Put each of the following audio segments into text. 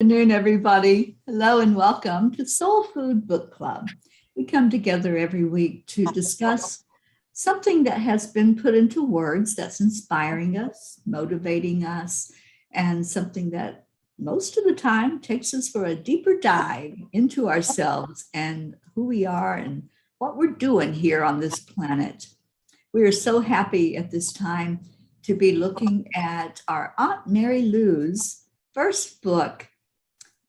Afternoon, everybody. Hello and welcome to Soul Food Book Club. We come together every week to discuss something that has been put into words that's inspiring us, motivating us, and something that most of the time takes us for a deeper dive into ourselves and who we are and what we're doing here on this planet. We are so happy at this time to be looking at our Aunt Mary Lou's first book,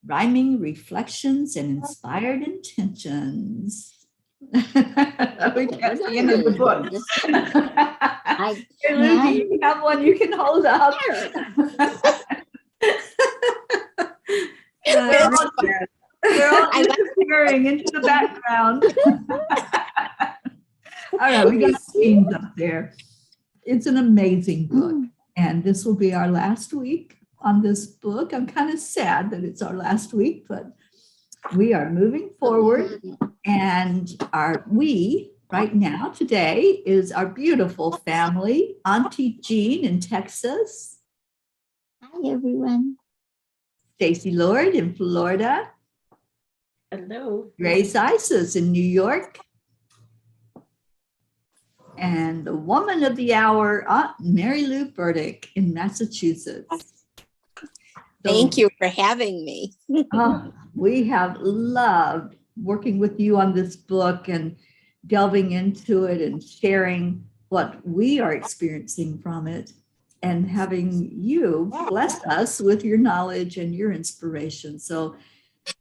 Rhyming Reflections and Inspired Intentions. We can't see into the book. Hey, Lou, do you have one you can hold up? They're all disappearing into the background. All right, we got scenes up there. It's an amazing book, and this will be our last week on this book. I'm kind of sad that it's our last week, but we are moving forward. And we right now today is our beautiful family, Auntie Jean in Texas. Hi, everyone. Stacy Lord in Florida. Hello. Grace Isis in New York. And the woman of the hour, Aunt Mary Lou Burdick in Massachusetts. Thank you for having me. We have loved working with you on this book and delving into it and sharing what we are experiencing from it and having you bless us with your knowledge and your inspiration. So,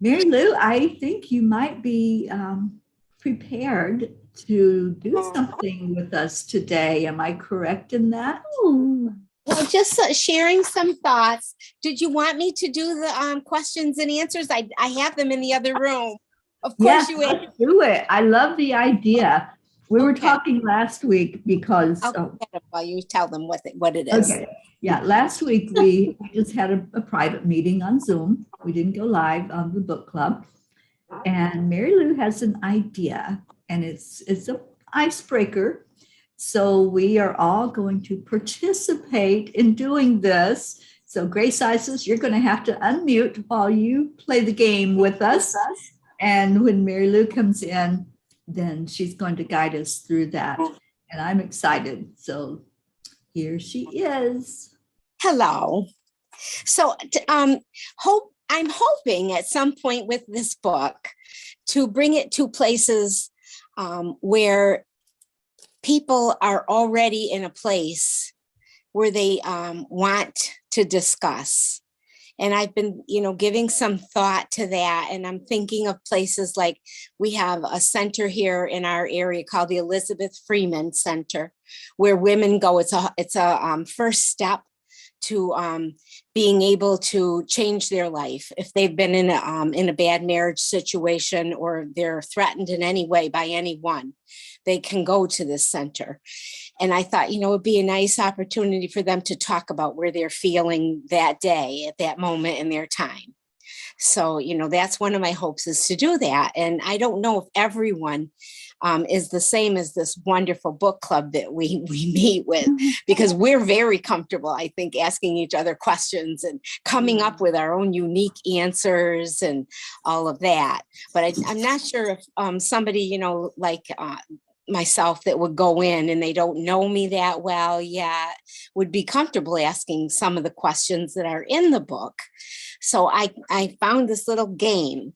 Mary Lou, I think you might be prepared to do something with us today. Am I correct in that? Well, just sharing some thoughts. Did you want me to do the questions and answers? I have them in the other room. Of course, let's do it. I love the idea. We were talking last week because while you tell them what it is. Okay. Yeah, last week we just had a private meeting on Zoom. We didn't go live on the book club. And Mary Lou has an idea, and it's an icebreaker. So we are all going to participate in doing this. So Grace Isis, you're going to have to unmute while you play the game with us. And when Mary Lou comes in, then she's going to guide us through that. And I'm excited. So here she is. Hello. So I'm hoping at some point with this book to bring it to places where people are already in a place where they want to discuss. And I've been, giving some thought to that. And I'm thinking of places like we have a center here in our area called the Elizabeth Freeman Center, where women go. It's a first step to being able to change their life. If they've been in a bad marriage situation or they're threatened in any way by anyone, they can go to this center. And I thought, it would be a nice opportunity for them to talk about where they're feeling that day at that moment in their time. So, that's one of my hopes is to do that. And I don't know if everyone is the same as this wonderful book club that we meet with, because we're very comfortable, I think, asking each other questions and coming up with our own unique answers and all of that. But I'm not sure if somebody, like myself that would go in and they don't know me that well yet would be comfortable asking some of the questions that are in the book. So I found this little game,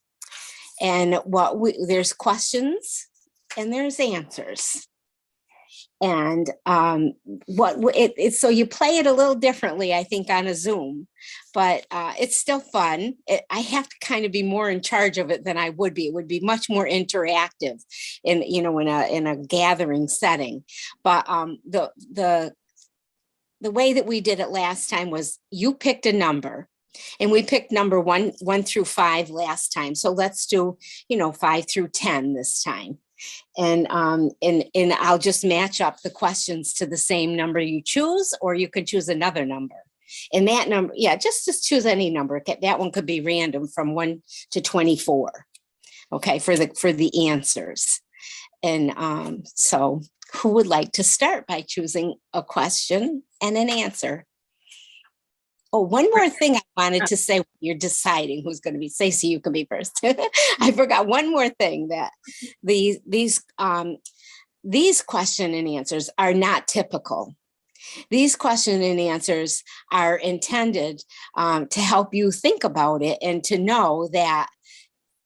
and there's questions and there's answers. And so you play it a little differently, I think, on a Zoom, but it's still fun. I have to kind of be more in charge of it than I would be. It would be much more interactive in a gathering setting. But the way that we did it last time was you picked a number. And we picked number 1 through 5 last time. So let's do, 5 through 10 this time. And I'll just match up the questions to the same number you choose, or you could choose another number. And that number, just choose any number. That one could be random from 1 to 24. Okay, for the answers. And so who would like to start by choosing a question and an answer? Oh, one more thing I wanted to say. You're deciding who's going to be. Stacey, you can be first. I forgot one more thing, that these question and answers are not typical. These question and answers are intended to help you think about it and to know that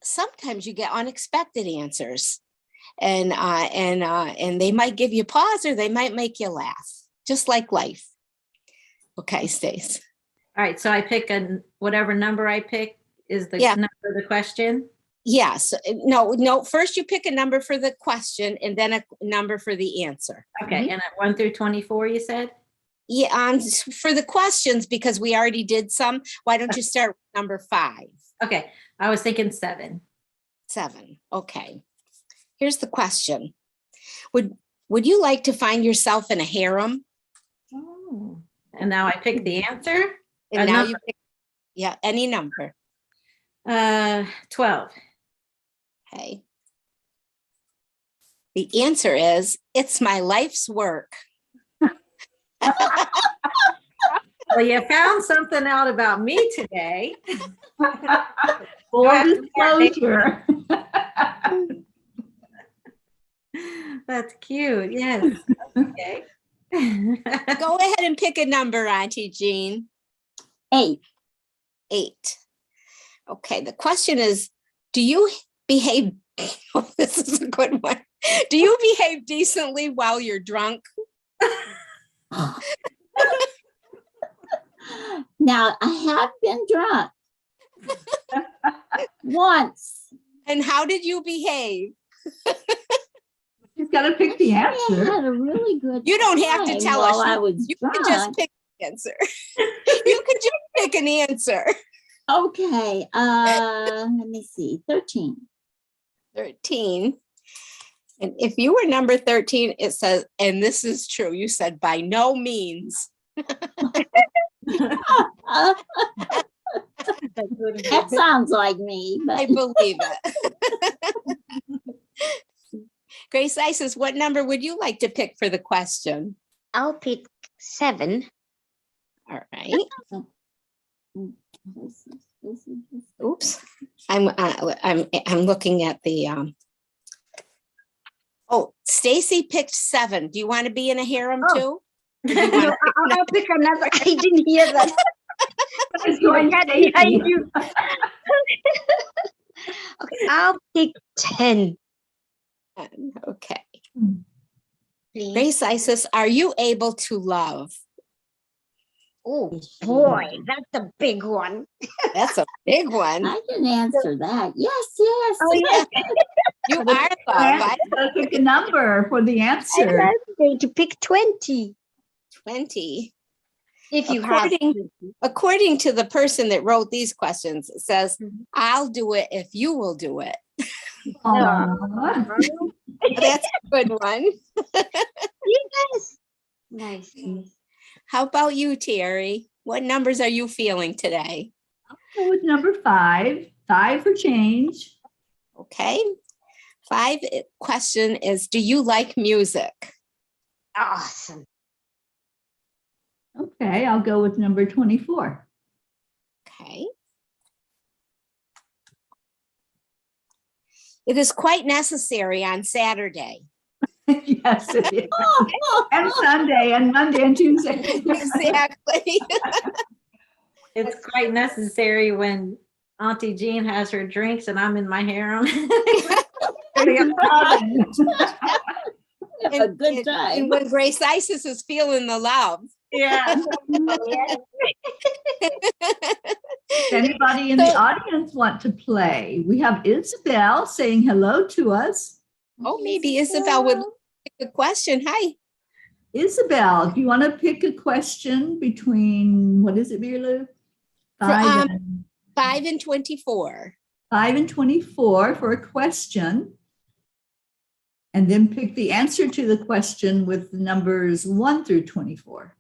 sometimes you get unexpected answers, and they might give you pause, or they might make you laugh, just like life. Okay, Stace. All right, so I pick whatever number I pick is the number of the question. Yes. No. First, you pick a number for the question, and then a number for the answer. Okay, and at 1 through 24, you said? Yeah. For the questions, because we already did some. Why don't you start with number 5? Okay, I was thinking 7. 7. Okay. Here's the question. Would you like to find yourself in a harem? Oh. And now I pick the answer. And now you pick, any number. 12. Okay. The answer is, it's my life's work. Well, you found something out about me today. Full disclosure. That's cute. Yes. Okay. Go ahead and pick a number, Auntie Jean. 8. 8. Okay. The question is, do you behave? Oh, this is a good one. Do you behave decently while you're drunk? Now, I have been drunk once. And how did you behave? She's got to pick the I answer. had a really good You don't have to time tell while us. I was You drunk. can just pick an answer. You can just pick an answer. Okay, let me see, 13. 13. And if you were number 13, it says, and this is true, you said, by no means. That sounds like me, I but believe it. Grace Isis, what number would you like to pick for the question? I'll pick 7. All right. Oops. I'm looking at the Oh, Stacy picked 7. Do you want to be in a harem too? Or do you want to I'll pick another. I didn't hear that. It's going I got Stacy. behind you. Okay, I'll pick 10. Okay. Please. Grace Isis, are you able to love? Oh boy, that's a big one. That's a big one. I can answer that. Yes. Oh yeah, You are love. I Gotta pick a number for the answer. I'm going to pick 20. 20. If you have. According to the person that wrote these questions, it says, I'll do it if you will do it. Aw. That's a good one. Yes. Nice. How about you, Teri? What numbers are you feeling today? Go with number 5. 5 for change. Okay. 5 question is, do you like music? Awesome. Okay, I'll go with number 24. Okay. It is quite necessary on Saturday. Yes, it is. And Sunday and Monday and Tuesday. Exactly. It's quite necessary when Auntie Jean has her drinks and I'm in my harem. A good time. And when Grace Isis is feeling the love. Yeah. If anybody in the audience want to play, we have Isabel saying hello to us. Oh, maybe Isabel would pick a question. Hi. Isabel, do you want to pick a question between, what is it, Birlu? 5 5 and 24. 5 and 24 for a question. And then pick the answer to the question with the numbers 1 through 24.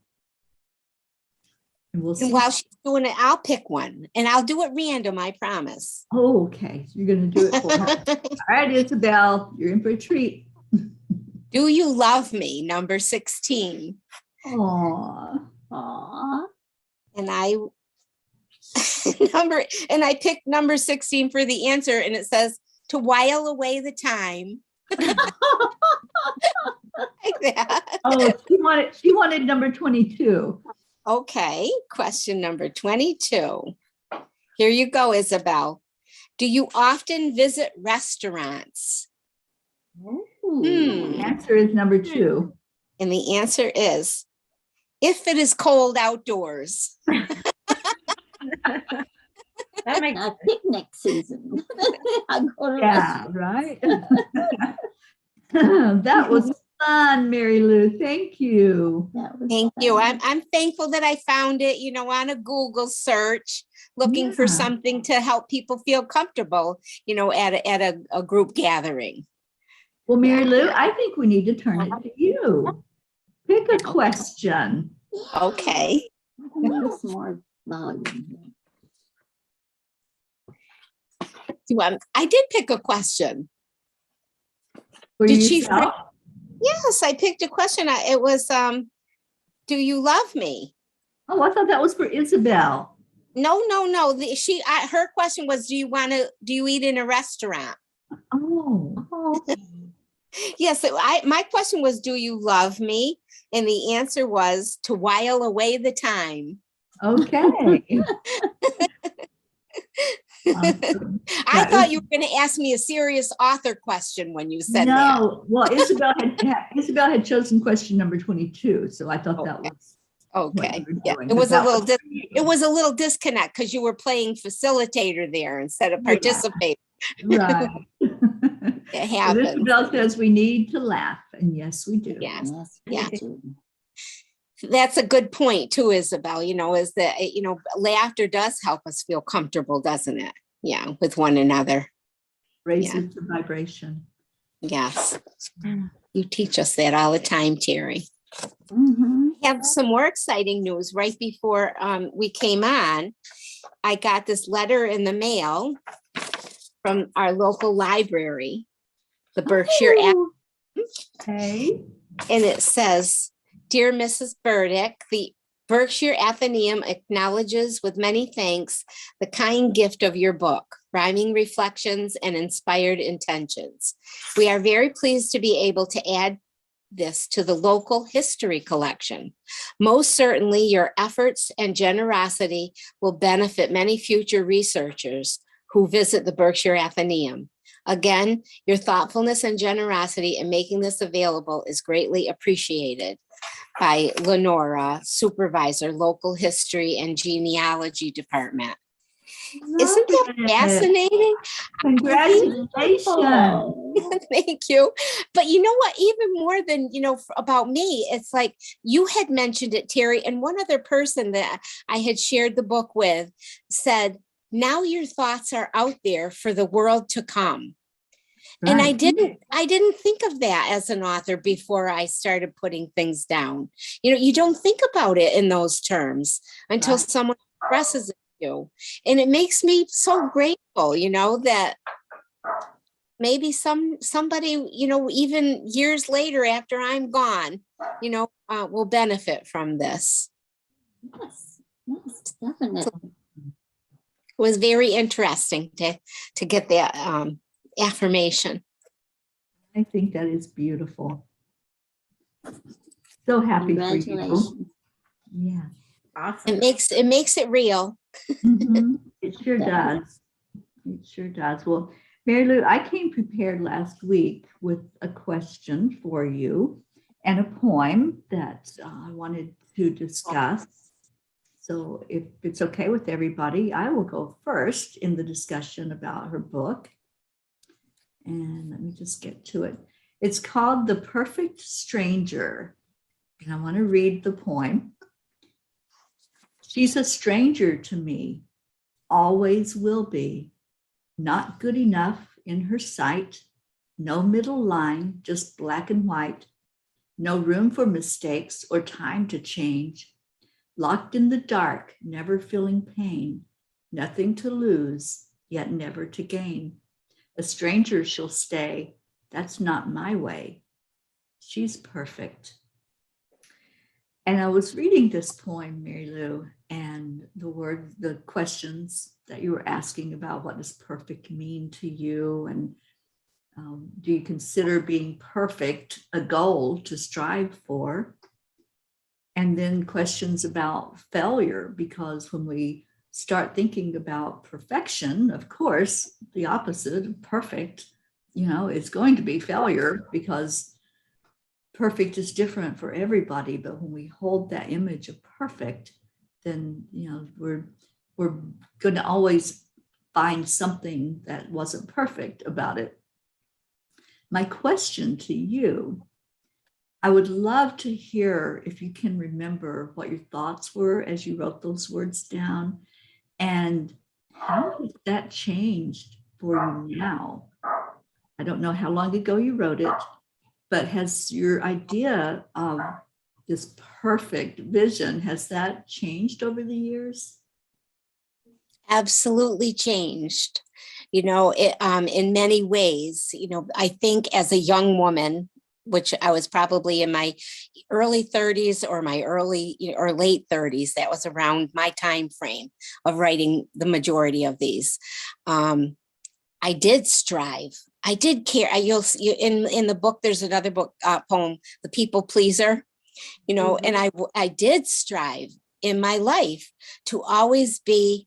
And we'll see. And while she's doing it, I'll pick one. And I'll do it random, I promise. Oh, okay. So you're going to do it for her. All right, Isabel, you're in for a treat. Do you love me? Number 16. Aw. Aw. And I And I picked number 16 for the answer, and it says to while away the time. Like that. Oh, she wanted number 22. Okay, question number 22. Here you go, Isabel. Do you often visit restaurants? The answer is number 2. And the answer is, if it is cold outdoors. That makes Picnic season. I go to Yeah, right. That was fun, Mary Lou. Thank you. That was Thank you. fun. I'm thankful that I found it, on a Google search, looking for Yeah. something to help people feel comfortable, at a group gathering. Well, Mary Lou, I think we need to turn it to you. Pick a question. Okay. Need some more volume. I did pick a question. For Did she yourself? Yes, I picked a question. It was, do you love me? Oh, I thought that was for Isabel. No. Her question was, do you eat in a restaurant? Oh, Yes, my question was, do you love me? And the answer was to while away the time. okay. Awesome. I That thought is- you were going to ask me a serious author question when you said that. No, well, Isabel had chosen question number 22, so I thought that Okay. was Okay. what you were Yeah, doing, it was but a that little was for you. it was a little disconnect because you were playing facilitator there instead of Yeah. participate. Right. It But happened. Isabel says we need to laugh, and yes, we do. Yes. Yes, Yeah. too. That's a good point too, Isabel, is that, laughter does help us feel comfortable, doesn't it? Yeah, with one another. Raises the vibration. Yes. You teach us that all the time, Teri. Mhm. I have some more exciting news. Right before we came on, I got this letter in the mail from our local library, the Berkshire, Oh, okay. and it says, "Dear Mrs. Burdick, the Berkshire Athenaeum acknowledges with many thanks the kind gift of your book, Rhyming Reflections and Inspired Intentions. We are very pleased to be able to add this to the local history collection. Most certainly, your efforts and generosity will benefit many future researchers who visit the Berkshire Athenaeum. Again, your thoughtfulness and generosity in making this available is greatly appreciated. By Lenora, Supervisor, Local History and Genealogy Department." Isn't that Love it. fascinating? Congratulations. Oh, Thank you. But you know what? Even more than, about me, it's like you had mentioned it, Teri, and one other person that I had shared the book with said, now your thoughts are out there for the world to come. And I Right. didn't think of that as an author before I started putting things down. You don't think about it in those terms until Right. someone expresses it to you. And it makes me so grateful, that maybe somebody, even years later after I'm gone, will benefit from this. yes, definitely. It was very interesting to get that affirmation. I think that is beautiful. So happy for you. Congratulations. Yeah. awesome. It makes it real. Mhm. It sure Definitely. does. It sure does. Well, Mary Lou, I came prepared last week with a question for you and a poem that I wanted to discuss. So if it's okay with everybody, I will go first in the discussion about her book. And let me just get to it. It's called The Perfect Stranger. And I want to read the poem. She's a stranger to me, always will be. Not good enough in her sight. No middle line, just black and white. No room for mistakes or time to change. Locked in the dark, never feeling pain. Nothing to lose, yet never to gain. A stranger she'll stay. That's not my way. She's perfect. And I was reading this poem, Mary Lou, and the questions that you were asking about, what does perfect mean to you? And do you consider being perfect a goal to strive for? And then questions about failure, because when we start thinking about perfection, of course, the opposite of perfect, is going to be failure, because perfect is different for everybody. But when we hold that image of perfect, then, we're going to always find something that wasn't perfect about it. My question to you, I would love to hear if you can remember what your thoughts were as you wrote those words down, and how has that changed for you now? I don't know how long ago you wrote it, but has your idea of this perfect vision, has that changed over the years? Absolutely changed. In many ways, I think as a young woman, which I was probably in my early 30s or my early or late 30s, that was around my time frame of writing the majority of these. I did strive. I did care. In the book, there's another book poem, The People Pleaser, and I did strive in my life to always be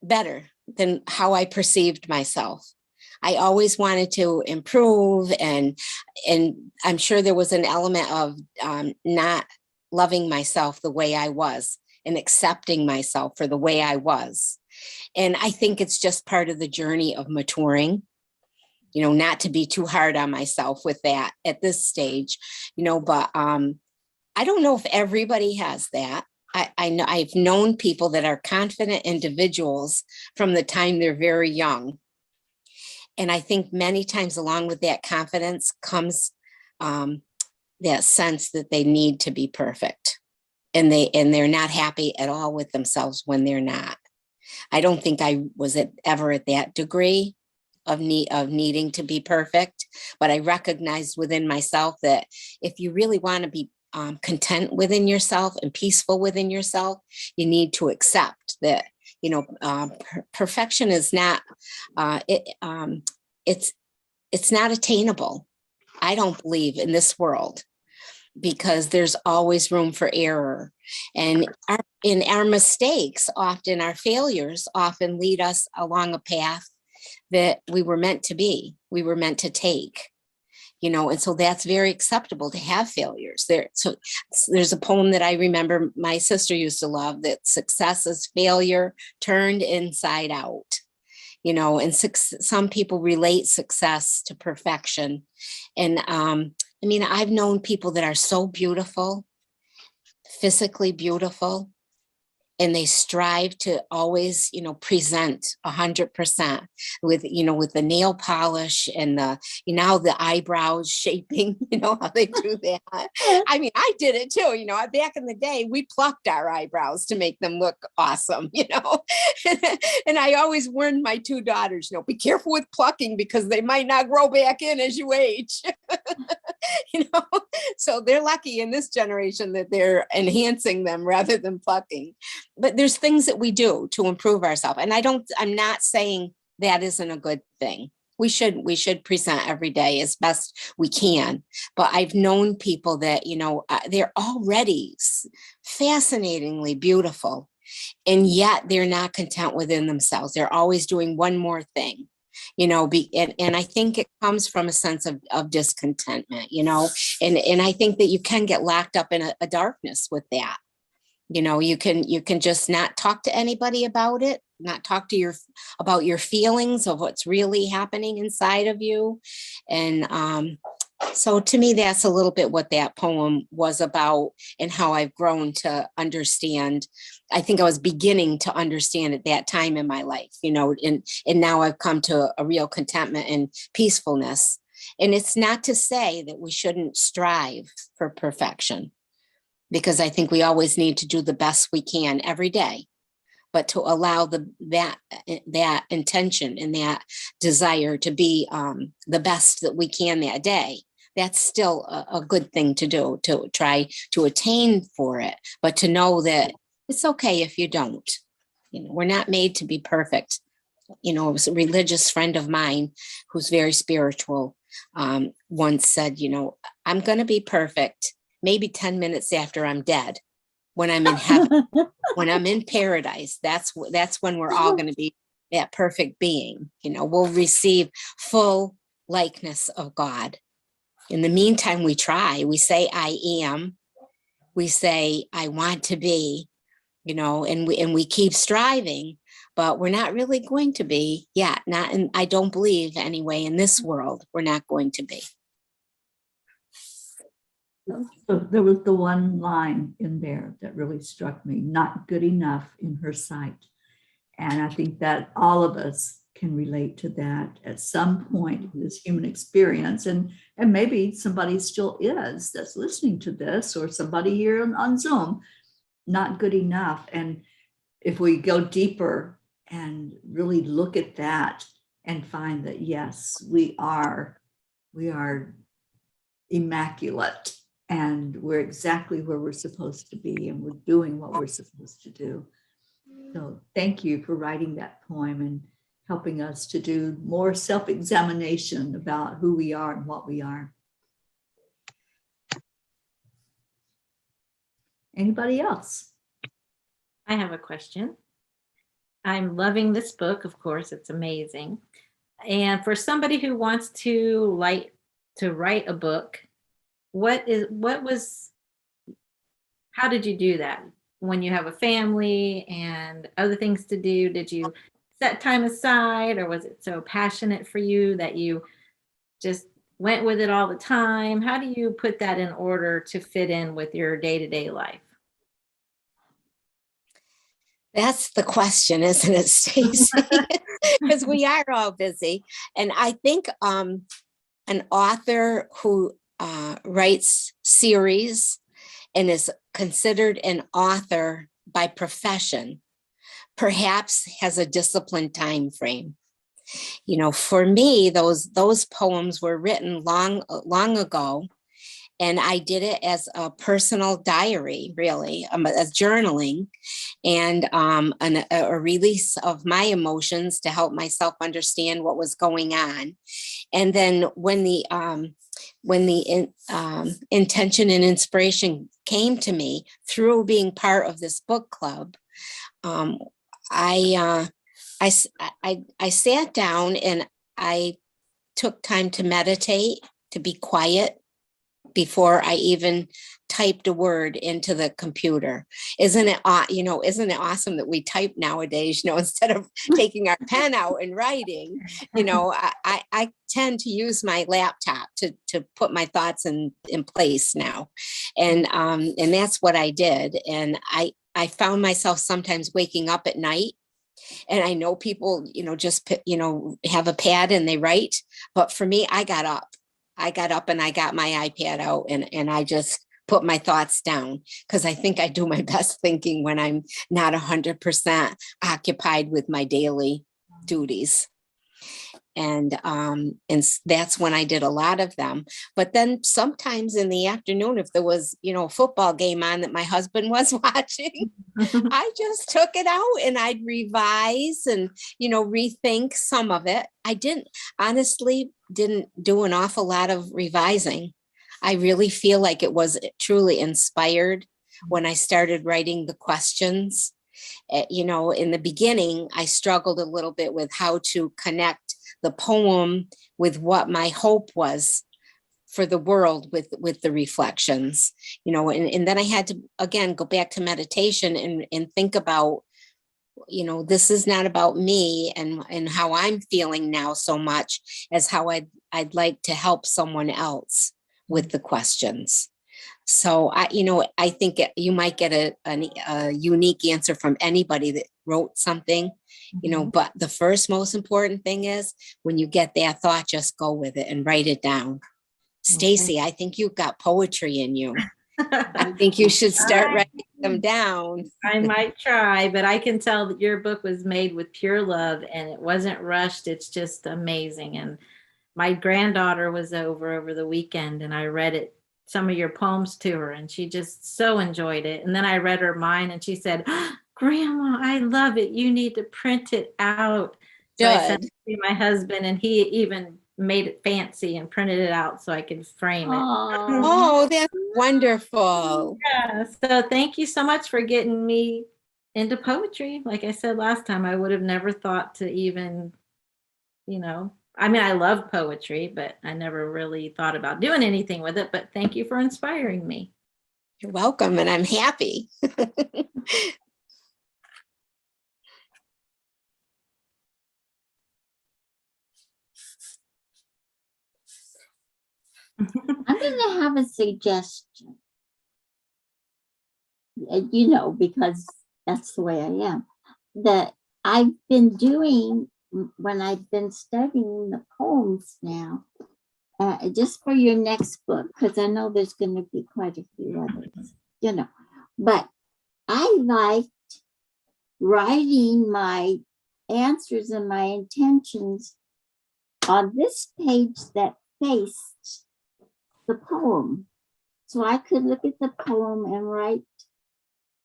better than how I perceived myself. I always wanted to improve, and I'm sure there was an element of not loving myself the way I was and accepting myself for the way I was. And I think it's just part of the journey of maturing, not to be too hard on myself with that at this stage, but I don't know if everybody has that. I know I've known people that are confident individuals from the time they're very young. And I think many times along with that confidence comes that sense that they need to be perfect, and they're not happy at all with themselves when they're not. I don't think I was ever at that degree of needing to be perfect, but I recognized within myself that if you really want to be content within yourself and peaceful within yourself, you need to accept that perfection is not it's not attainable. I don't believe in this world, because there's always room for error, and our mistakes, often our failures, often lead us along a path that we were meant to take. And so that's very acceptable to have failures. So there's a poem that I remember my sister used to love, that success is failure turned inside out. And some people relate success to perfection. And I've known people that are so beautiful, physically beautiful, and they strive to always, present 100% with the nail polish and the eyebrows shaping, how they do that. I did it too. Back in the day, we plucked our eyebrows to make them look awesome, and I always warned my two daughters, be careful with plucking, because they might not grow back in as you age. So they're lucky in this generation that they're enhancing them rather than plucking. But there's things that we do to improve ourselves. And I'm not saying that isn't a good thing. We should present every day as best we can. But I've known people that, they're already fascinatingly beautiful, and yet they're not content within themselves. They're always doing one more thing. And I think it comes from a sense of discontentment, and I think that you can get locked up in a darkness with that. You can just not talk to anybody about it, not talk to about your feelings of what's really happening inside of you. And so to me, that's a little bit what that poem was about, and how I've grown to understand. I think I was beginning to understand at that time in my life, and now I've come to a real contentment and peacefulness. And it's not to say that we shouldn't strive for perfection, because I think we always need to do the best we can every day, but to allow that intention and that desire to be the best that we can that day. That's still a good thing to do, to try to attain for it, but to know that It's okay if you don't. We're not made to be perfect. It was a religious friend of mine who's very spiritual, once said, I'm going to be perfect maybe 10 minutes after I'm dead. When I'm in heaven, when I'm in paradise, that's when we're all going to be that perfect being. We'll receive full likeness of God. In the meantime, we try. We say, I am. We say, I want to be, and we keep striving, but we're not really going to be yet. Not, and I don't believe anyway, in this world, we're not going to be. So there was the one line in there that really struck me, not good enough in her sight. And I think that all of us can relate to that at some point in this human experience. And maybe somebody still is that's listening to this, or somebody here on Zoom, not good enough. And if we go deeper and really look at that and find that, yes, we are immaculate, and we're exactly where we're supposed to be, and we're doing what we're supposed to do. So thank you for writing that poem and helping us to do more self-examination about who we are and what we are. Anybody else? I have a question. I'm loving this book, of course, it's amazing. And for somebody who wants to write a book, how did you do that? When you have a family and other things to do, did you set time aside, or was it so passionate for you that you just went with it all the time? How do you put that in order to fit in with your day-to-day life? That's the question, isn't it, Stacey? Because we are all busy. And I think an author who writes series and is considered an author by profession perhaps has a disciplined time frame. For me, those poems were written long ago, and I did it as a personal diary, really, as journaling, and a release of my emotions to help myself understand what was going on. And then when the intention and inspiration came to me through being part of this book club, I sat down and I took time to meditate, to be quiet before I even typed a word into the computer. Isn't it awesome that we type nowadays, instead of taking our pen out and writing? I tend to use my laptop to put my thoughts in place now. And that's what I did. And I found myself sometimes waking up at night. And I know people, just, have a pad and they write. But for me, I got up and I got my iPad out and I just put my thoughts down, because I think I do my best thinking when I'm not 100% occupied with my daily duties. And that's when I did a lot of them. But then sometimes in the afternoon, if there was, a football game on that my husband was watching, I just took it out and I'd revise and, rethink some of it. I honestly didn't do an awful lot of revising. I really feel like it was truly inspired when I started writing the questions. In the beginning, I struggled a little bit with how to connect the poem with what my hope was for the world with the reflections, and then I had to, again, go back to meditation and think about, this is not about me and how I'm feeling now so much as how I'd like to help someone else with the questions. So I think you might get a unique answer from anybody that wrote something, but the first most important thing is when you get that thought, just go with it and write it down. Stacey, I think you've got poetry in you. I think you should start writing them down. I might try, but I can tell that your book was made with pure love and it wasn't rushed. It's just amazing. And my granddaughter was over the weekend and I read it some of your poems to her, and she just so enjoyed it. And then I read her mine, and she said, Grandma, I love it. You need to print it out. So I sent Good. it to my husband, and he even made it fancy and printed it out so I could frame it. Oh, that's wonderful. Yeah. So thank you so much for getting me into poetry. Like I said last time, I would have never thought to even, I mean, I love poetry, but I never really thought about doing anything with it. But thank you for inspiring me. You're welcome, and I'm happy. I'm going to have a suggestion. Because that's the way I am. That I've been doing when I've been studying the poems now, just for your next book, because I know there's going to be quite a few others, But I liked writing my answers and my intentions on this page that faced the poem. So I could look at the poem and write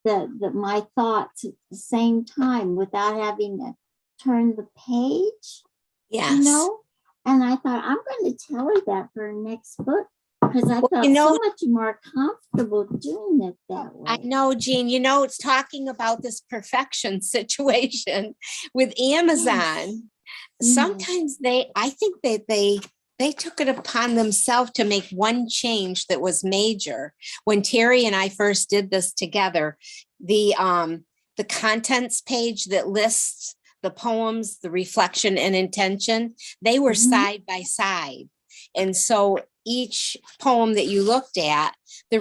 my thoughts at the same time without having to turn the page. Yes. And I thought, I'm going to tell her that for her next book, because I felt so much more comfortable doing it that way. I know, Jean, it's talking about this perfection situation with Amazon. Yes. Sometimes I think that they took it upon themselves to make one change that was major. When Teri and I first did this together, the contents page that lists the poems, the reflection and intention, they were side by side. And so each poem that you looked at, the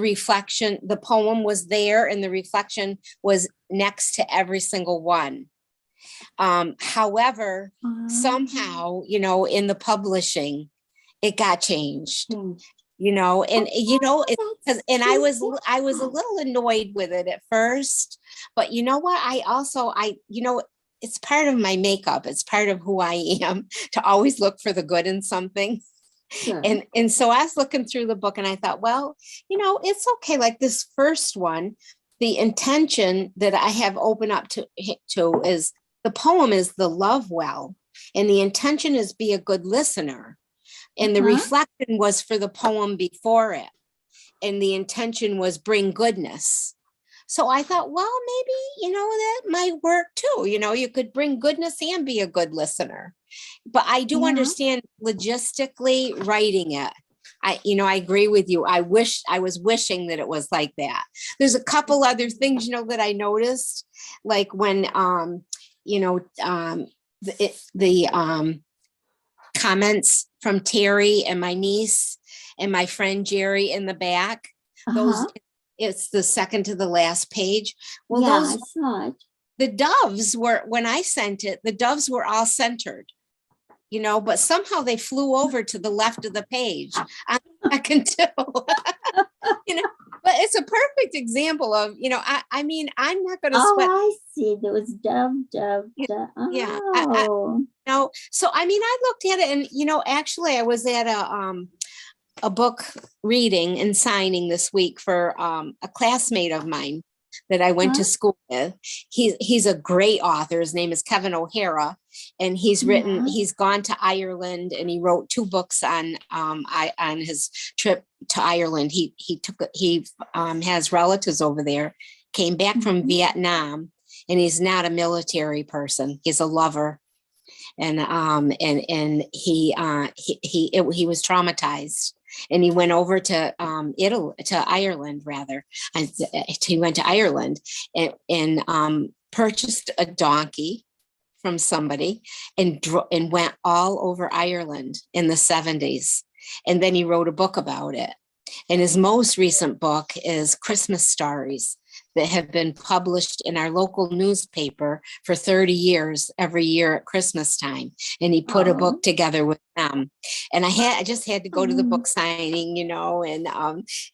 poem was there and the reflection was next to every single one. However, somehow, in the publishing, it got changed. And I was a little annoyed with it at first, but you know what? It's part of my makeup. It's part of who I am to always look for the good in something. Sure. And so I was looking through the book and I thought, well, it's okay. Like this first one, the intention that I have opened up to is the poem is the love well, and the intention is be a good listener. And the reflection was for the poem before it. And the intention was bring goodness. So I thought, well, maybe, that might work too. You could bring goodness and be a good listener. But I do understand logistically writing it. I agree with you. I was wishing that it was like that. There's a couple other things, that I noticed, like when, the comments from Teri and my niece and my friend Jerry in the back. It's the second to the last page. Well, I saw it. The doves were, when I sent it, the doves were all centered, but somehow they flew over to the left of the page. I can tell, but it's a perfect example of, I mean, I'm not going to sweat. I see. There was dove. Oh. Yeah. So, I mean, I looked at it and, actually I was at a book reading and signing this week for a classmate of mine that I went to school with. He's a great author. His name is Kevin O'Hara, and he's gone to Ireland, and he wrote 2 books on his trip to Ireland. He has relatives over there, came back from Vietnam, and he's not a military person. He's a lover. And he was traumatized. And he went over to Ireland rather. He went to Ireland and purchased a donkey from somebody and went all over Ireland in the 70s. And then he wrote a book about it. And his most recent book is Christmas Stories that have been published in our local newspaper for 30 years, every year at Christmas time. And he put a book together with them. And I just had to go to the book signing,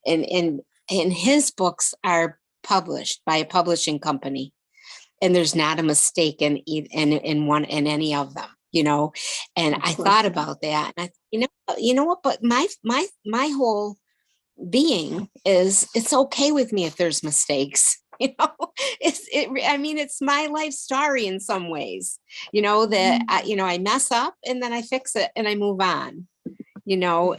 and his books are published by a publishing company. And there's not a mistake in any of them, and I thought about that. And you know what, but my whole being is it's okay with me if there's mistakes. I mean, it's my life story in some ways, that I mess up and then I fix it and I move on, so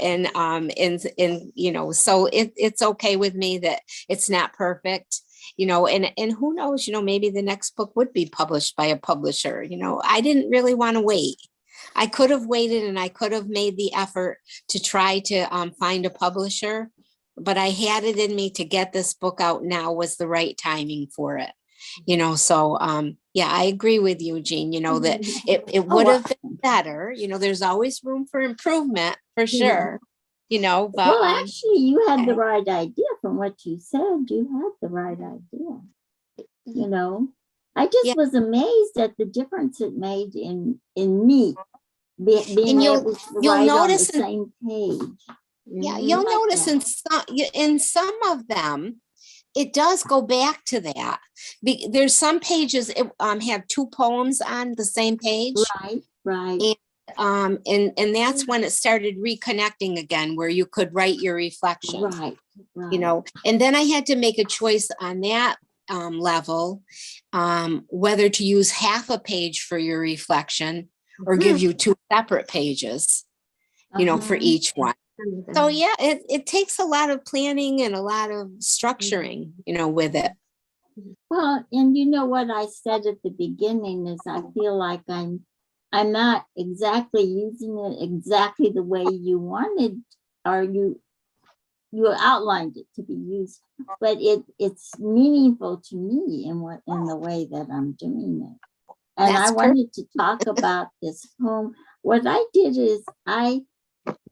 it's okay with me that it's not perfect, and who knows, maybe the next book would be published by a publisher. I didn't really want to wait. I could have waited and I could have made the effort to try to find a publisher, but I had it in me to get this book out now was the right timing for it. So yeah, I agree with you, Jean, that it would have been better. There's always room for improvement for sure, but well, actually, you had the right idea from what you said. You had the right idea. I just was amazed at the difference it made in me being able to write on the same page. Yeah, you'll notice in some of them, it does go back to that. There's some pages have two poems on the same page. Right. And that's when it started reconnecting again, where you could write your reflection. Right. And then I had to make a choice on that level, whether to use half a page for your reflection or give you two separate pages, for each one. So yeah, it takes a lot of planning and a lot of structuring, with it. Well, and what I said at the beginning is I feel like I'm not exactly using it exactly the way you wanted, or you outlined it to be used, but it's meaningful to me in the way that I'm doing it. And I wanted to talk about this poem. What I did is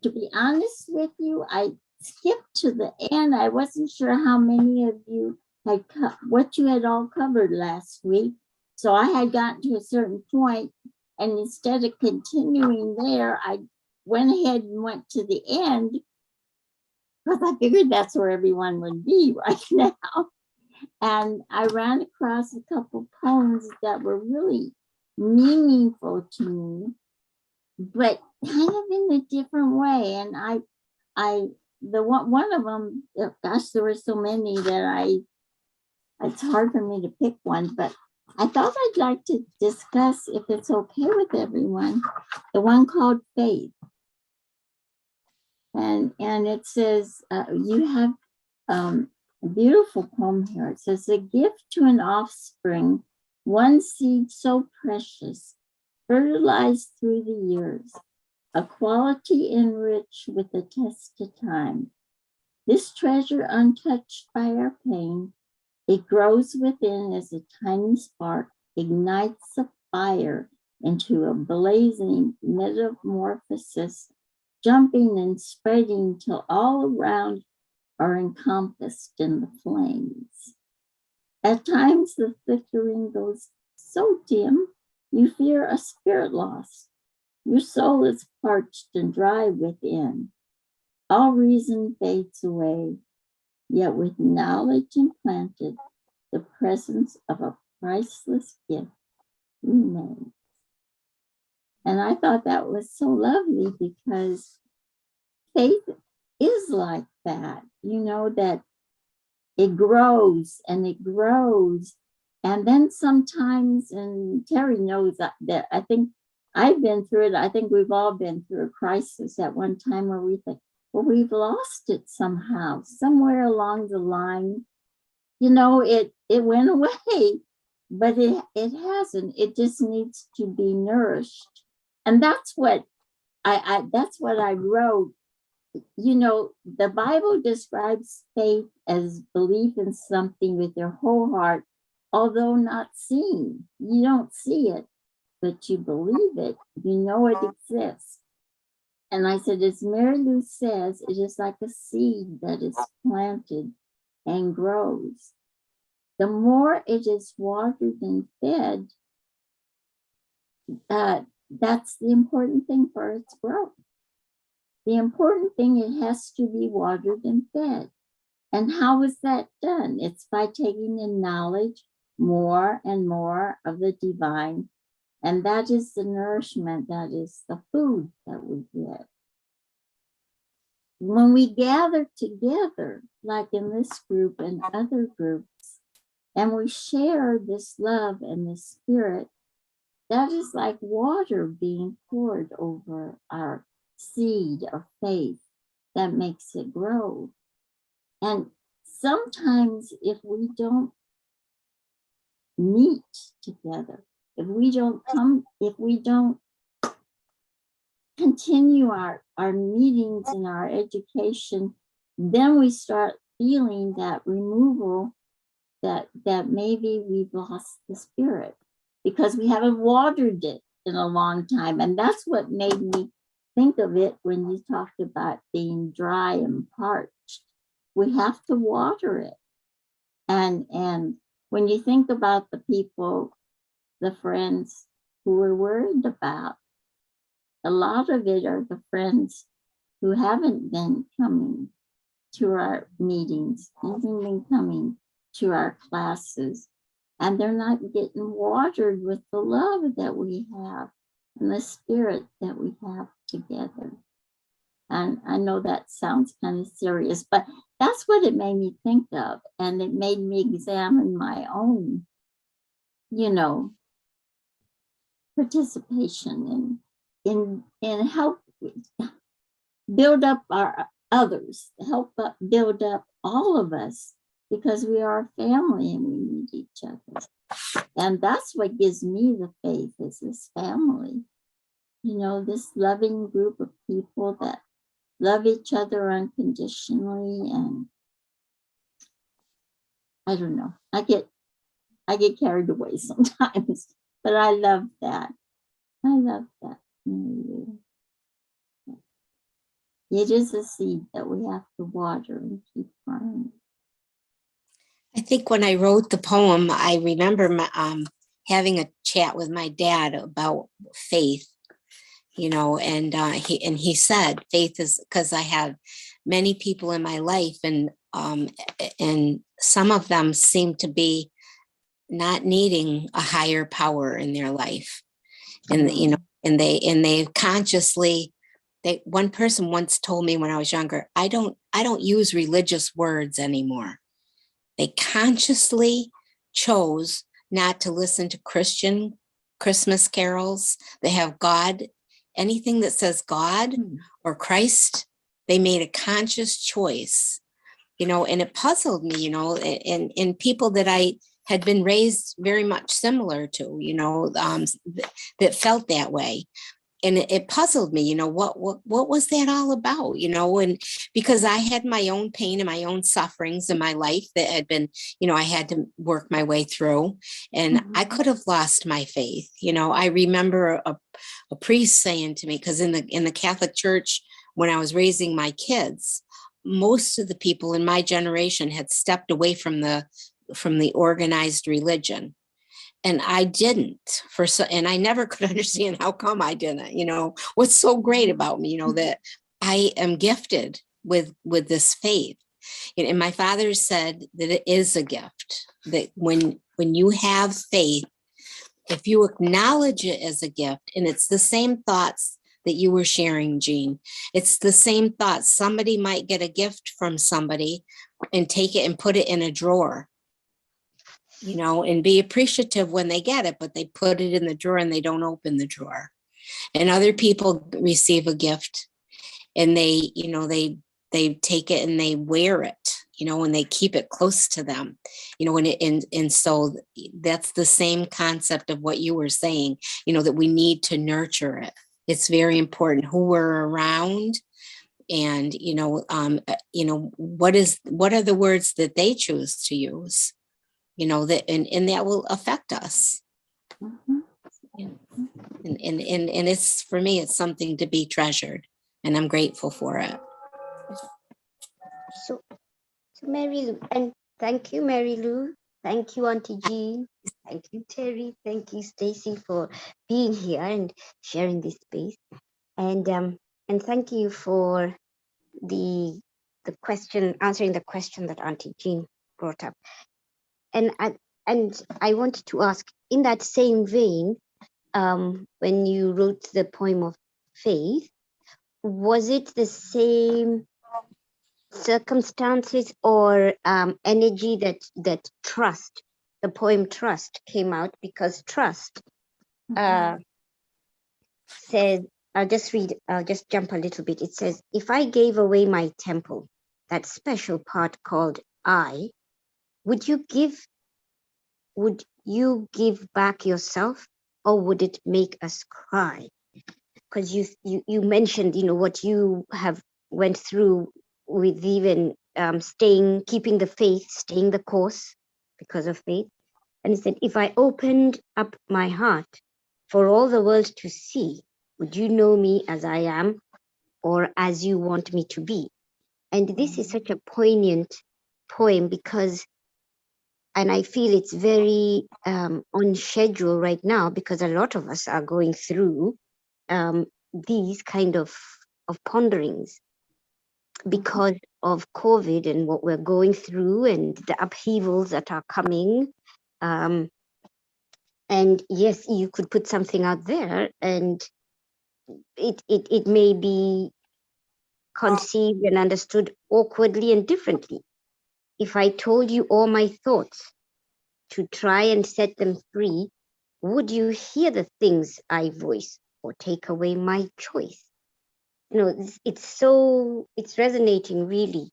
to be honest with you, I skipped to the end. I wasn't sure how many of you had what you had all covered last week. So I had gotten to a certain point, and instead of continuing there, I went ahead and went to the end because I figured that's where everyone would be right now. And I ran across a couple poems that were really meaningful to me, but kind of in a different way. And one of them, gosh, there were so many that it's hard for me to pick one, but I thought I'd like to discuss, if it's okay with everyone, the one called Faith. And it says, you have a beautiful poem here. It says, a gift to an offspring, one seed so precious, fertilized through the years, a quality enriched with the test of time. This treasure untouched by our pain, it grows within as a tiny spark, ignites a fire into a blazing metamorphosis, jumping and spreading till all around are encompassed in the flames. At times the flickering goes so dim, you fear a spirit loss. Your soul is parched and dry within. All reason fades away, yet with knowledge implanted, the presence of a priceless gift remains. And I thought that was so lovely because faith is like that, that it grows and it grows. And then sometimes, and Teri knows that I think I've been through it. I think we've all been through a crisis at one time where we think, well, we've lost it somehow, somewhere along the line. It went away, but it hasn't. It just needs to be nourished. And that's what I wrote. The Bible describes faith as belief in something with your whole heart, although not seen. You don't see it, but you believe it. You know it exists. And I said, as Mary Lou says, it is like a seed that is planted and grows. The more it is watered and fed, that's the important thing for its growth. The important thing, it has to be watered and fed. And how is that done? It's by taking in knowledge more and more of the divine. And that is the nourishment, that is the food that we get. when we gather together, like in this group and other groups, and we share this love and this spirit, that is like water being poured over our seed of faith that makes it grow. And sometimes if we don't meet together, if we don't continue our meetings and our education, then we start feeling that removal, that maybe we've lost the spirit because we haven't watered it in a long time. And that's what made me think of it when you talked about being dry and parched. We have to water it. And when you think about the people, the friends who we're worried about, a lot of it are the friends who haven't been coming to our meetings, haven't been coming to our classes, and they're not getting watered with the love that we have and the spirit that we have together. And I know that sounds kind of serious, but that's what it made me think of. And it made me examine my own, participation in help build up our others, help build up all of us, because we are a family and we need each other. And that's what gives me the faith, is this family, this loving group of people that love each other unconditionally. And I don't know, I get carried away sometimes, but I love that. It is a seed that we have to water and keep growing. I think when I wrote the poem, I remember having a chat with my dad about faith, and he said faith is, because I have many people in my life, and some of them seem to be not needing a higher power in their life, and and they consciously. One person once told me when I was younger, I don't use religious words anymore. They consciously chose not to listen to Christian Christmas carols. They have God, anything that says God or Christ, they made a conscious choice, and it puzzled me, in people that I had been raised very much similar to, that felt that way. And it puzzled me, what was that all about, and because I had my own pain and my own sufferings in my life that had been, I had to work my way through, and I could have lost my faith. I remember a priest saying to me, because in the Catholic Church, when I was raising my kids, most of the people in my generation had stepped away from the organized religion. And I didn't, and I never could understand how come I didn't, what's so great about me, that I am gifted with this faith. And my father said that it is a gift, that when you have faith, if you acknowledge it as a gift, and it's the same thoughts that you were sharing, Jean, it's the same thoughts. Somebody might get a gift from somebody and take it and put it in a drawer, and be appreciative when they get it, but they put it in the drawer and they don't open the drawer. And other people receive a gift and they take it and they wear it, and they keep it close to them, and so that's the same concept of what you were saying, that we need to nurture it. It's very important who we're around, and, what are the words that they choose to use, that and that will affect us. And it's, for me, it's something to be treasured, and I'm grateful for it. So Mary Lou, and thank you, Mary Lou. Thank you, Auntie Jean. Thank you, Teri. Thank you, Stacy, for being here and sharing this space. And thank you for the question, answering the question that Auntie Jean brought up. And I wanted to ask, in that same vein, when you wrote the poem of faith, was it the same circumstances or energy that trust, the poem Trust came out because trust says, I'll just jump a little bit. It says, if I gave away my temple, that special part called I, would you give back yourself, or would it make us cry? Because you mentioned, what you have went through with even keeping the faith, staying the course because of faith. And he said, if I opened up my heart for all the world to see, would you know me as I am or as you want me to be? And this is such a poignant poem because, and I feel it's very on schedule right now because a lot of us are going through these kind of ponderings because of COVID and what we're going through and the upheavals that are coming. And yes, you could put something out there and it may be conceived and understood awkwardly and differently. If I told you all my thoughts to try and set them free, would you hear the things I voice or take away my choice? It's resonating really.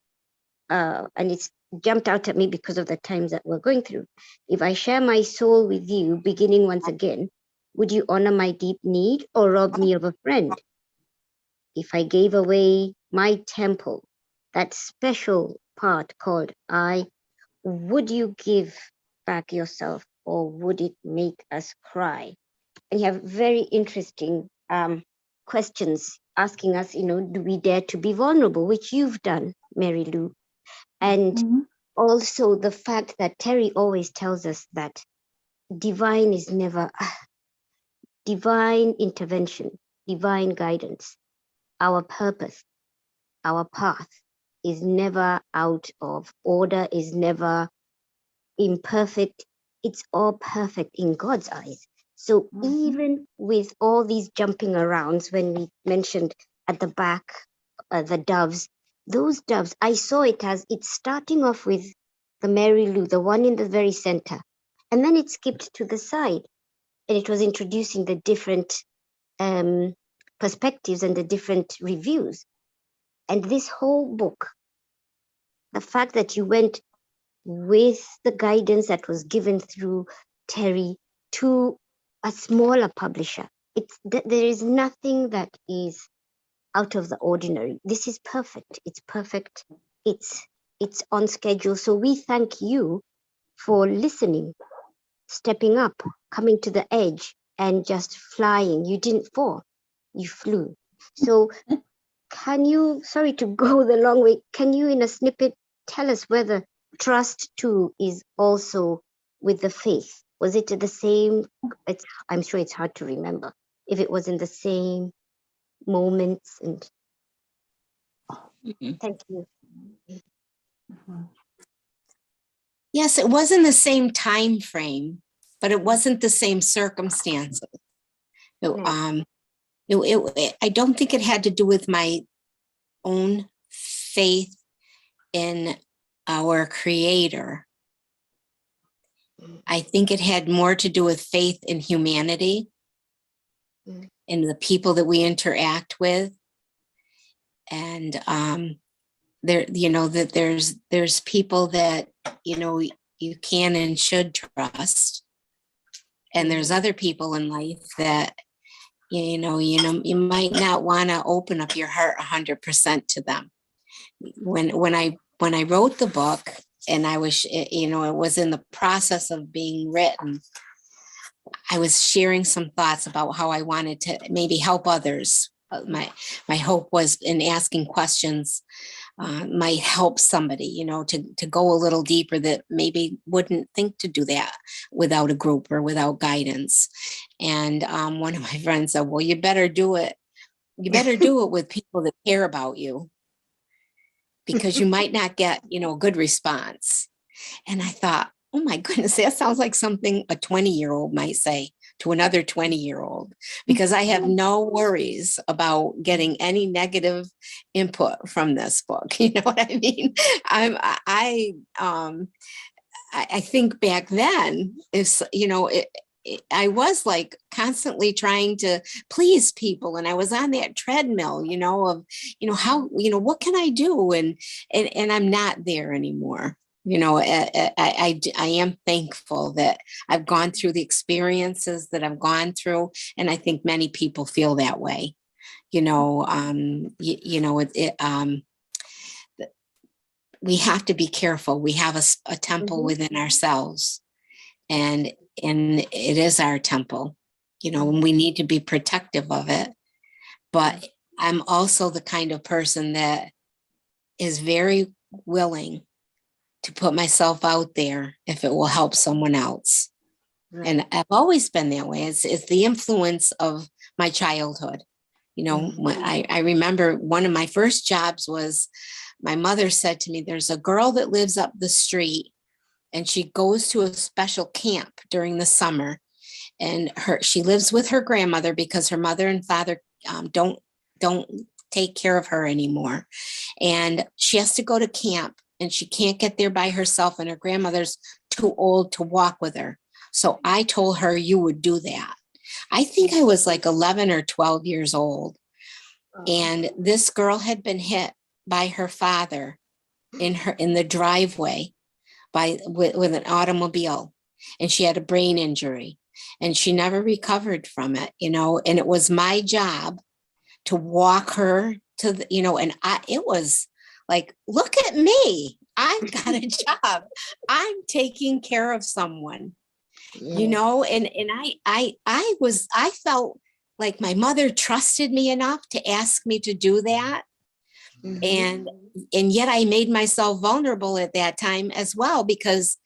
And it's jumped out at me because of the times that we're going through. If I share my soul with you, beginning once again, would you honor my deep need or rob me of a friend? If I gave away my temple, that special part called I, would you give back yourself or would it make us cry? And you have very interesting questions asking us, do we dare to be vulnerable, which you've done, Mary Lou. And also the fact that Teri always tells us that divine is never divine intervention, divine guidance, our purpose, our path is never out of order, is never imperfect. It's all perfect in God's eyes. So even with all these jumping arounds, when we mentioned at the back, the doves, those doves, I saw it as it's starting off with the Mary Lou, the one in the very center. And then it skipped to the side and it was introducing the different perspectives and the different reviews. And this whole book, the fact that you went with the guidance that was given through Teri to a smaller publisher, there is nothing that is out of the ordinary. This is perfect. It's perfect. It's on schedule. So we thank you for listening, stepping up, coming to the edge, and just flying. You didn't fall, you flew. So can you, sorry to go the long way, can you in a snippet tell us whether trust too is also with the faith? Was it the same? I'm sure it's hard to remember if it was in the same moments. And thank you. Yes, it wasn't the same time frame, but it wasn't the same circumstances. I don't think it had to do with my own faith in our Creator. I think it had more to do with faith in humanity and the people that we interact with. And that there's people that, you can and should trust. And there's other people in life that, you might not want to open up your heart 100% to them. When I wrote the book and I was, it was in the process of being written, I was sharing some thoughts about how I wanted to maybe help others. My hope was in asking questions might help somebody, to go a little deeper that maybe wouldn't think to do that without a group or without guidance. And one of my friends said, well, you better do it. You better do it with people that care about you, because you might not get, a good response. And I thought, oh my goodness, that sounds like something a 20-year-old might say to another 20-year-old, because I have no worries about getting any negative input from this book. You know what I mean? I think back then, if you know, I was like constantly trying to please people, and I was on that treadmill, you know, of, you know, how, you know, what can I do? And I'm not there anymore. You know, I am thankful that I've gone through the experiences that I've gone through. And I think many people feel that way. You know, we have to be careful. We have a temple within ourselves, and it is our temple, you know, and we need to be protective of it. But I'm also the kind of person that is very willing to put myself out there if it will help someone else. Right. And I've always been that way. It's the influence of my childhood. You know, when I remember one of my first jobs was, my mother said to me, there's a girl that lives up the street and she goes to a special camp during the summer, and she lives with her grandmother because her mother and father don't take care of her anymore. And she has to go to camp and she can't get there by herself, and her grandmother's too old to walk with her. So I told her, you would do that. I think I was like 11 or 12 years old. And this girl had been hit by her father in the driveway with an automobile, and she had a brain injury, and she never recovered from it, you know. And it was my job to walk her to the, you know, and it was like, look at me, I've got a job, I'm taking care of someone, you know. And I felt like my mother trusted me enough to ask me to do that. And yet I made myself vulnerable at that time as well, because,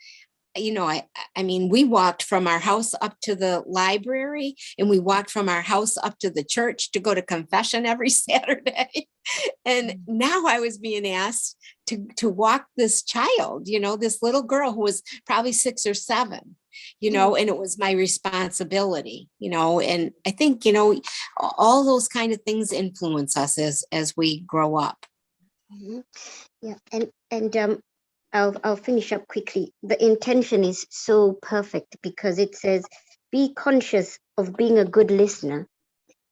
you know, I mean, we walked from our house up to the library, and we walked from our house up to the church to go to confession every Saturday. And now I was being asked to walk this child, you know, this little girl who was probably 6 or 7, you know, and it was my responsibility, you know. And I think, you know, all those kind of things influence us as we grow up. Yeah, and I'll finish up quickly. The intention is so perfect because it says, be conscious of being a good listener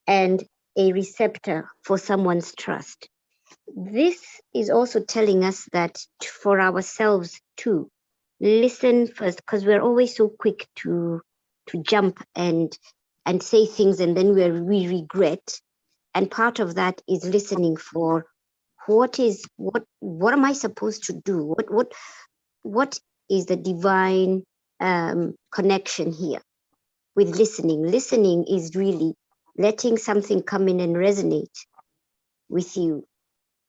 and a receptor for someone's trust. This is also telling us that for ourselves too, listen first, because we're always so quick to jump and say things, and then we regret. And part of that is listening for what am I supposed to do? What is the divine connection here with listening? Listening is really letting something come in and resonate with you.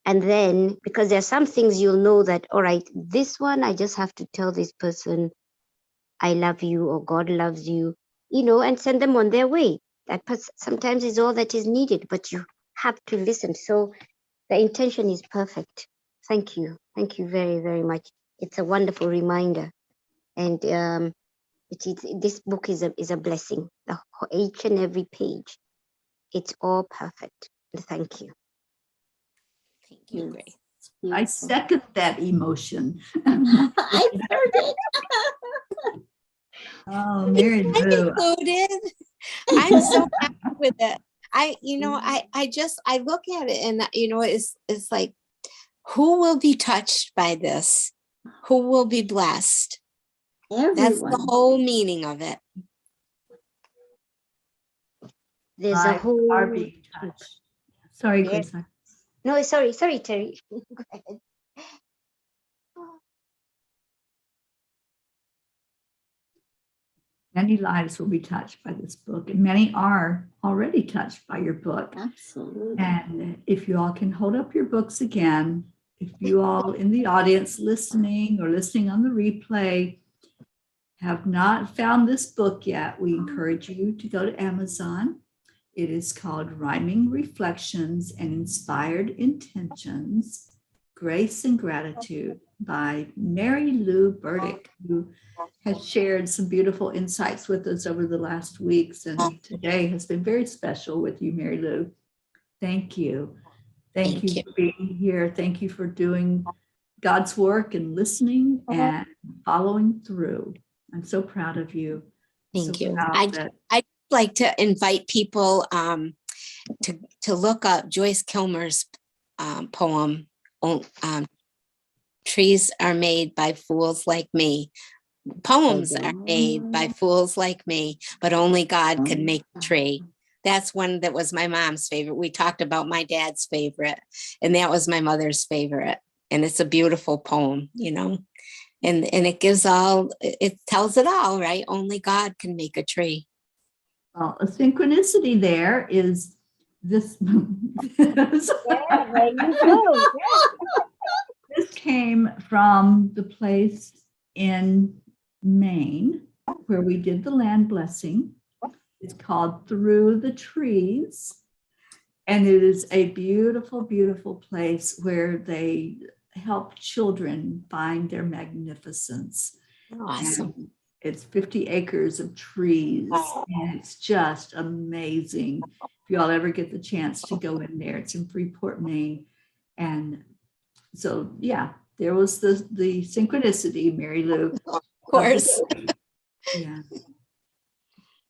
And then, because there are some things you'll know that, all right, this one, I just have to tell this person, I love you, or God loves you, you know, and send them on their way. That sometimes is all that is needed, but you have to listen. So the intention is perfect. Thank you. Thank you very, very much. It's a wonderful reminder. And this book is a blessing. Each and every page, it's all perfect. Thank you. Thank you, Grace. I second that emotion. I heard it. Oh, Mary I'm Lou. included. I'm so happy with it. I look at it, and, you know, it's like, who will be touched by this? Who will be blessed? Everyone. That's the whole meaning of it. There's Lives a whole. are being touched. Sorry, Yeah. Grace. No, sorry, Teri. Go ahead. Many lives will be touched by this book, and many are already touched by your book. Absolutely. And if you all can hold up your books again, if you all in the audience listening or listening on the replay have not found this book yet, we encourage you to go to Amazon. It is called Rhyming Reflections and Inspired Intentions, Grace and Gratitude, by Mary Lou Burdick, who has shared some beautiful insights with us over the last weeks. And today has been very special with you, Mary Lou. Thank you. Thank you for being here. Thank you for doing God's work and listening and following through. I'm so proud of you. Thank So you. proud that- I'd like to invite people to look up Joyce Kilmer's poem, Trees Are Made by Fools Like Me. Poems are made by fools like me, but only God can make a tree. That's one that was my mom's favorite. We talked about my dad's favorite, and that was my mother's favorite. And it's a beautiful poem, you know, and it tells it all, right? Only God can make a tree. Well, a synchronicity there is this. Yeah, there you go. This came from the place in Maine where we did the land blessing. It's called Through the Trees. And it is a beautiful, beautiful place where they help children find their magnificence. Awesome. And it's 50 acres of trees, and it's just amazing. If you all ever get the chance to go in there, it's in Freeport, Maine. And so, yeah, there was the synchronicity, Mary Lou. Of course. Yeah.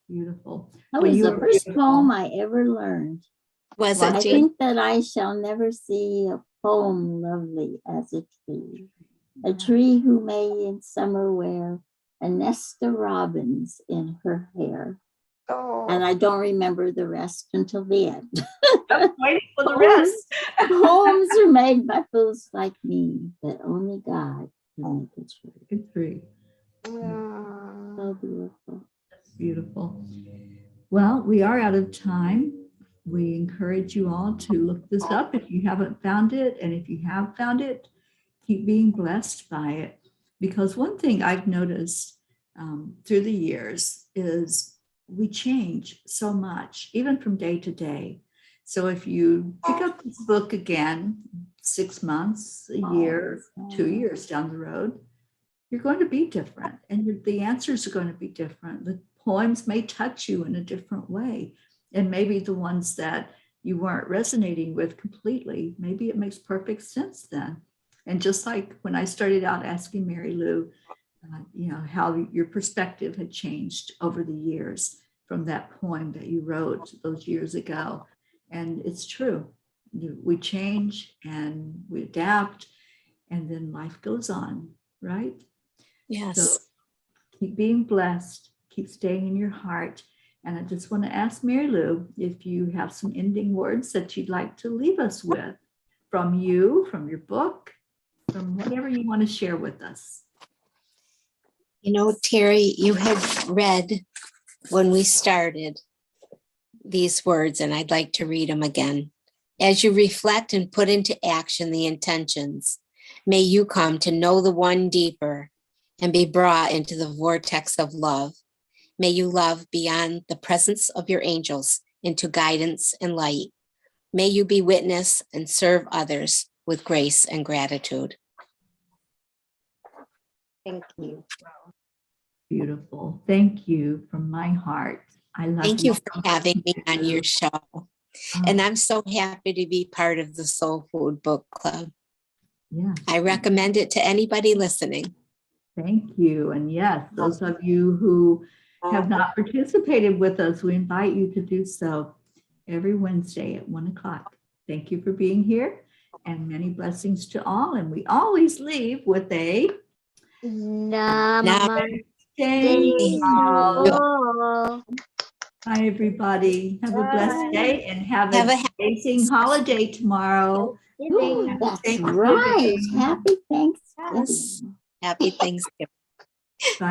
Beautiful. That Well, was you the were first beautiful. poem I ever learned. Was Well, it, I Jean? think that I shall never see a poem lovely as a tree who may in summer wear a nest of robins in her hair. Oh, And I don't remember the rest until the end. I'm waiting for the rest. Poems are made by fools like me, but only God can make a tree. Good tree. So beautiful. That's beautiful. Well, we are out of time. We encourage you all to look this up if you haven't found it. And if you have found it, keep being blessed by it. Because one thing I've noticed through the years is we change so much, even from day to day. So if you pick up this book again, 6 months, a year, 2 years down the road, you're going to be different. And the answers are going to be different. The poems may touch you in a different way. And maybe the ones that you weren't resonating with completely, maybe it makes perfect sense then. And just like when I started out asking Mary Lou, you know, how your perspective had changed over the years from that poem that you wrote those years ago. And it's true. We change and we adapt, and then life goes on, right? Yes. So keep being blessed, keep staying in your heart. And I just want to ask Mary Lou if you have some ending words that you'd like to leave us with from you, from your book, from whatever you want to share with us. You know, Teri, you had read when we started these words, and I'd like to read them again. As you reflect and put into action the intentions, may you come to know the one deeper and be brought into the vortex of love. May you love beyond the presence of your angels into guidance and light. May you be witness and serve others with grace and gratitude. thank you. Beautiful. Thank you from my heart. I love Thank you for having me on your show. And I'm so happy to be part of the Soul Food Book Club. Yeah. I recommend it to anybody listening. Thank you. And yes, those of you who have not participated with us, we invite you to do so every Wednesday at 1 o'clock. Thank you for being here, and many blessings to all. And we always leave with a Namaste. Bye, everybody. Have a blessed day and have Have an amazing holiday tomorrow. Ooh, that's Thanksgiving. right. Happy Thanksgiving. Happy Thanksgiving. Bye.